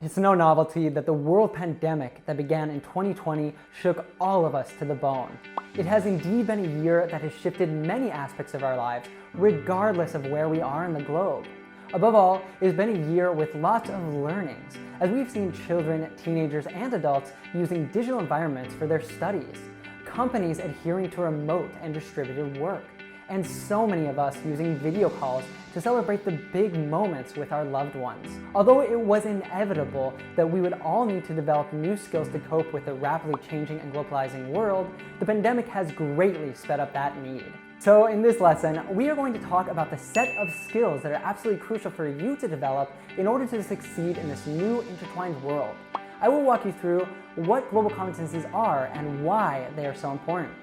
It's no novelty that the world pandemic that began in 2020 shook all of us to the bone. It has indeed been a year that has shifted many aspects of our lives, regardless of where we are in the globe. Above all, it has been a year with lots of learnings, as we've seen children, teenagers, and adults using digital environments for their studies, companies adhering to remote and distributed work, and so many of us using video calls to celebrate the big moments with our loved ones. Although it was inevitable that we would all need to develop new skills to cope with the rapidly changing and globalizing world, the pandemic has greatly sped up that need. So in this lesson, we are going to talk about the set of skills that are absolutely crucial for you to develop in order to succeed in this new intertwined world. I will walk you through what global competencies are and why they are so important.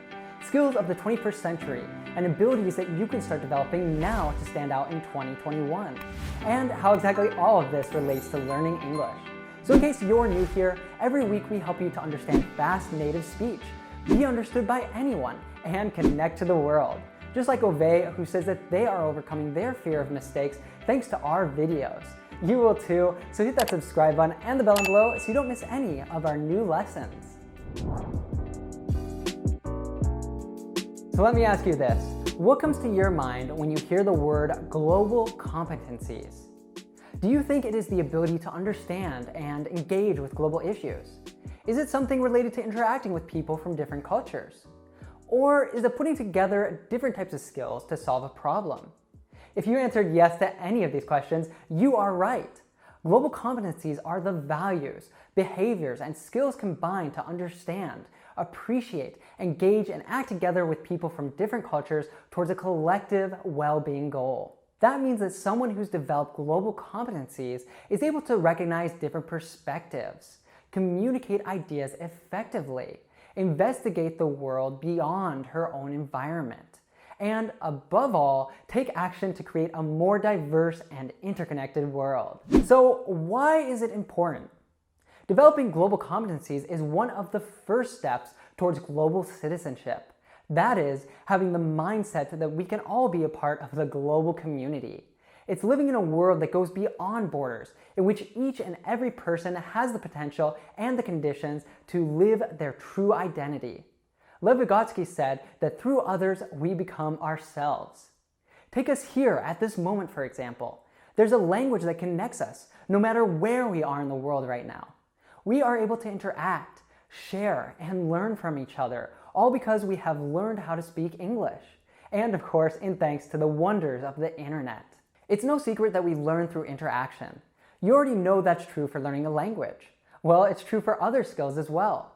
Skills of the 21st century, and abilities that you can start developing now to stand out in 2021, and how exactly all of this relates to learning English. So in case you're new here, every week we help you to understand fast native speech, be understood by anyone, and connect to the world. Just like Ove, who says that they are overcoming their fear of mistakes thanks to our videos. You will too, so hit that subscribe button and the bell below so you don't miss any of our new lessons. So let me ask you this. What comes to your mind when you hear the word global competencies? Do you think it is the ability to understand and engage with global issues? Is it something related to interacting with people from different cultures? Or is it putting together different types of skills to solve a problem? If you answered yes to any of these questions, you are right. Global competencies are the values, behaviors, and skills combined to understand, appreciate, engage, and act together with people from different cultures towards a collective well-being goal. That means that someone who's developed global competencies is able to recognize different perspectives, communicate ideas effectively, investigate the world beyond her own environment, and above all, take action to create a more diverse and interconnected world. So why is it important? Developing global competencies is one of the first steps towards global citizenship. That is, having the mindset that we can all be a part of the global community. It's living in a world that goes beyond borders, in which each and every person has the potential and the conditions to live their true identity. Lev Vygotsky said that through others, we become ourselves. Take us here at this moment, for example. There's a language that connects us, no matter where we are in the world right now. We are able to interact, share, and learn from each other, all because we have learned how to speak English. And of course, in thanks to the wonders of the internet. It's no secret that we learn through interaction. You already know that's true for learning a language. Well, it's true for other skills as well.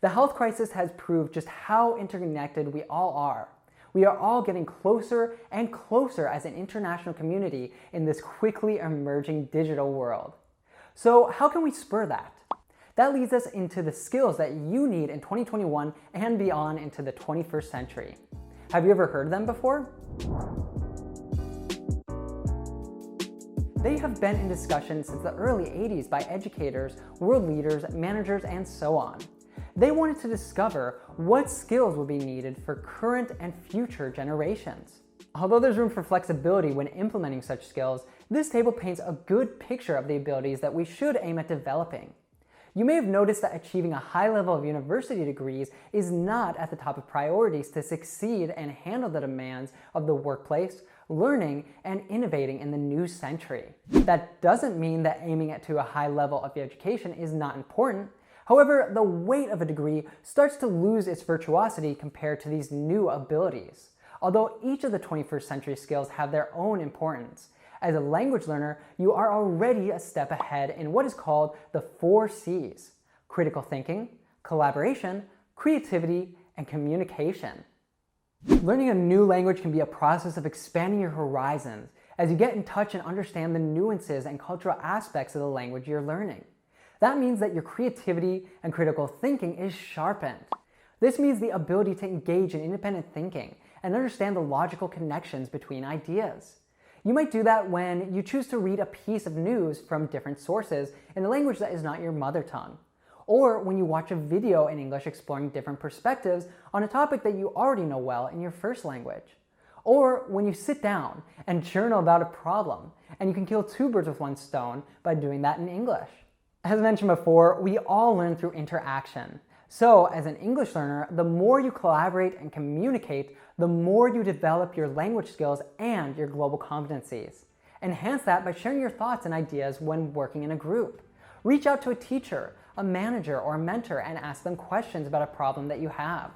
The health crisis has proved just how interconnected we all are. We are all getting closer and closer as an international community in this quickly emerging digital world. So how can we spur that? That leads us into the skills that you need in 2021 and beyond into the 21st century. Have you ever heard of them before? They have been in discussion since the early 80s by educators, world leaders, managers, and so on. They wanted to discover what skills would be needed for current and future generations. Although there's room for flexibility when implementing such skills, this table paints a good picture of the abilities that we should aim at developing. You may have noticed that achieving a high level of university degrees is not at the top of priorities to succeed and handle the demands of the workplace, learning, and innovating in the new century. That doesn't mean that aiming to a high level of education is not important. However, the weight of a degree starts to lose its virtuosity compared to these new abilities. Although each of the 21st century skills have their own importance, as a language learner, you are already a step ahead in what is called the 4 C's: critical thinking, collaboration, creativity, and communication. Learning a new language can be a process of expanding your horizons as you get in touch and understand the nuances and cultural aspects of the language you're learning. That means that your creativity and critical thinking is sharpened. This means the ability to engage in independent thinking and understand the logical connections between ideas. You might do that when you choose to read a piece of news from different sources in a language that is not your mother tongue, or when you watch a video in English exploring different perspectives on a topic that you already know well in your first language, or when you sit down and journal about a problem, and you can kill 2 birds with 1 stone by doing that in English. As mentioned before, we all learn through interaction. So, as an English learner, the more you collaborate and communicate, the more you develop your language skills and your global competencies. Enhance that by sharing your thoughts and ideas when working in a group. Reach out to a teacher, a manager, or a mentor and ask them questions about a problem that you have.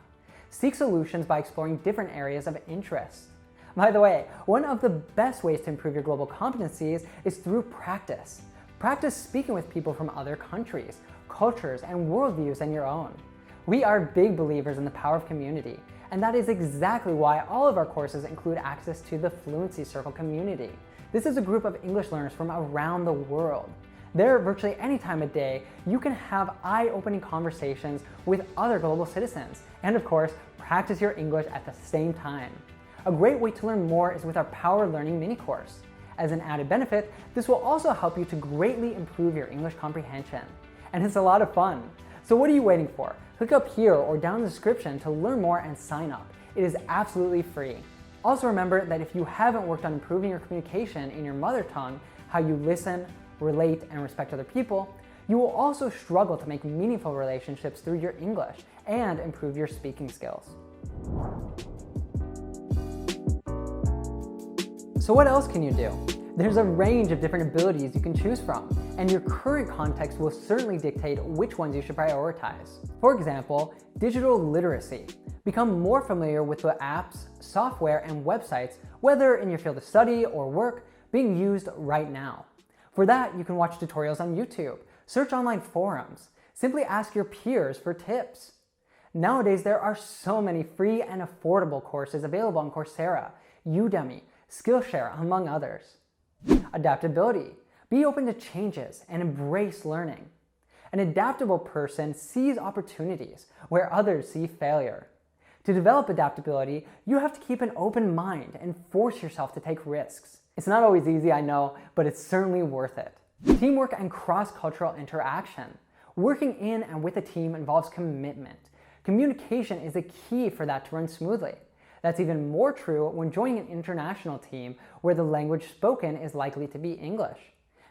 Seek solutions by exploring different areas of interest. By the way, one of the best ways to improve your global competencies is through practice. Practice speaking with people from other countries, cultures, and worldviews than your own. We are big believers in the power of community, and that is exactly why all of our courses include access to the Fluency Circle community. This is a group of English learners from around the world. There, virtually any time of day, you can have eye-opening conversations with other global citizens, and of course, practice your English at the same time. A great way to learn more is with our Power Learning mini course. As an added benefit, this will also help you to greatly improve your English comprehension. And it's a lot of fun. So what are you waiting for? Click up here or down in the description to learn more and sign up. It is absolutely free. Also remember that if you haven't worked on improving your communication in your mother tongue, how you listen, relate, and respect other people, you will also struggle to make meaningful relationships through your English and improve your speaking skills. So what else can you do? There's a range of different abilities you can choose from, and your current context will certainly dictate which ones you should prioritize. For example, digital literacy. Become more familiar with the apps, software, and websites, whether in your field of study or work, being used right now. For that, you can watch tutorials on YouTube, search online forums, simply ask your peers for tips. Nowadays, there are so many free and affordable courses available on Coursera, Udemy, Skillshare, among others. Adaptability. Be open to changes and embrace learning. An adaptable person sees opportunities where others see failure. To develop adaptability, you have to keep an open mind and force yourself to take risks. It's not always easy, I know, but it's certainly worth it. Teamwork and cross-cultural interaction. Working in and with a team involves commitment. Communication is a key for that to run smoothly. That's even more true when joining an international team where the language spoken is likely to be English.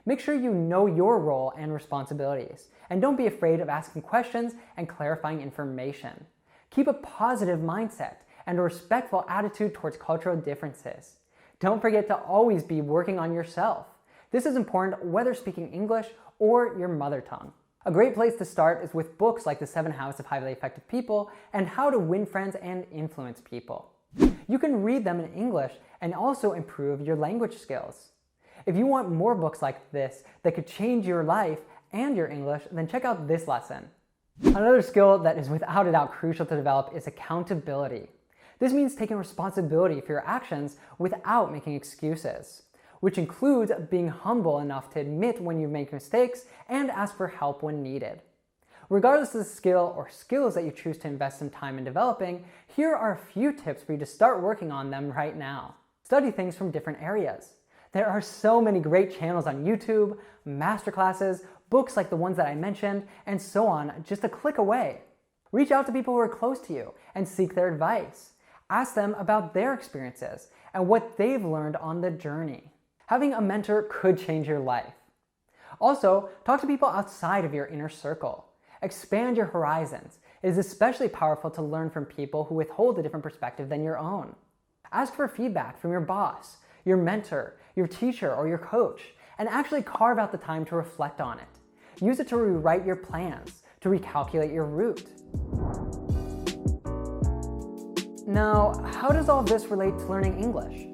Make sure you know your role and responsibilities, and don't be afraid of asking questions and clarifying information. Keep a positive mindset and a respectful attitude towards cultural differences. Don't forget to always be working on yourself. This is important whether speaking English or your mother tongue. A great place to start is with books like The 7 Habits of Highly Effective People and How to Win Friends and Influence People. You can read them in English and also improve your language skills. If you want more books like this that could change your life and your English, then check out this lesson. Another skill that is without a doubt crucial to develop is accountability. This means taking responsibility for your actions without making excuses, which includes being humble enough to admit when you make mistakes and ask for help when needed. Regardless of the skill or skills that you choose to invest some time in developing, here are a few tips for you to start working on them right now. Study things from different areas. There are so many great channels on YouTube, masterclasses, books like the ones that I mentioned, and so on, just a click away. Reach out to people who are close to you and seek their advice. Ask them about their experiences and what they've learned on the journey. Having a mentor could change your life. Also, talk to people outside of your inner circle. Expand your horizons. It is especially powerful to learn from people who withhold a different perspective than your own. Ask for feedback from your boss, your mentor, your teacher, or your coach, and actually carve out the time to reflect on it. Use it to rewrite your plans, to recalculate your route. Now, how does all this relate to learning English?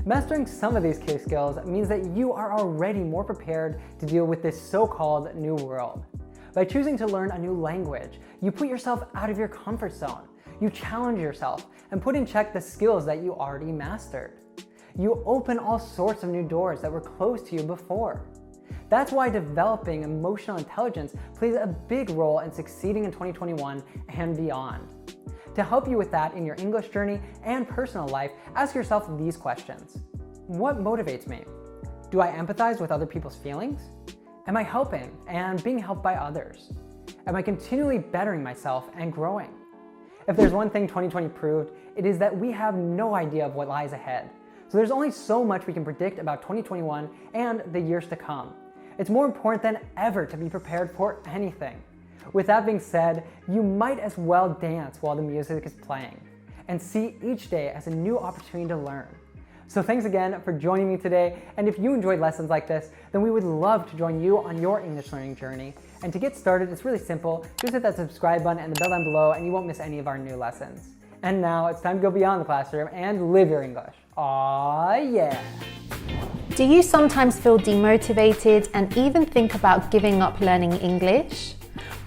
Mastering some of these key skills means that you are already more prepared to deal with this so-called new world. By choosing to learn a new language, you put yourself out of your comfort zone. You challenge yourself and put in check the skills that you already mastered. You open all sorts of new doors that were closed to you before. That's why developing emotional intelligence plays a big role in succeeding in 2021 and beyond. To help you with that in your English journey and personal life, ask yourself these questions. What motivates me? Do I empathize with other people's feelings? Am I helping and being helped by others? Am I continually bettering myself and growing? If there's one thing 2020 proved, it is that we have no idea of what lies ahead. So there's only so much we can predict about 2021 and the years to come. It's more important than ever to be prepared for anything. With that being said, you might as well dance while the music is playing and see each day as a new opportunity to learn. So thanks again for joining me today, and if you enjoyed lessons like this, then we would love to join you on your English learning journey. And to get started, it's really simple. Just hit that subscribe button and the bell down below and you won't miss any of our new lessons. And now it's time to go beyond the classroom and live your English. Aw, yeah! Do you sometimes feel demotivated and even think about giving up learning English?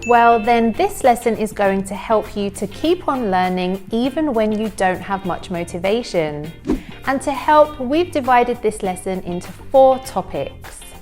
Well, then this lesson is going to help you to keep on learning even when you don't have much motivation. And to help, we've divided this lesson into 4 topics.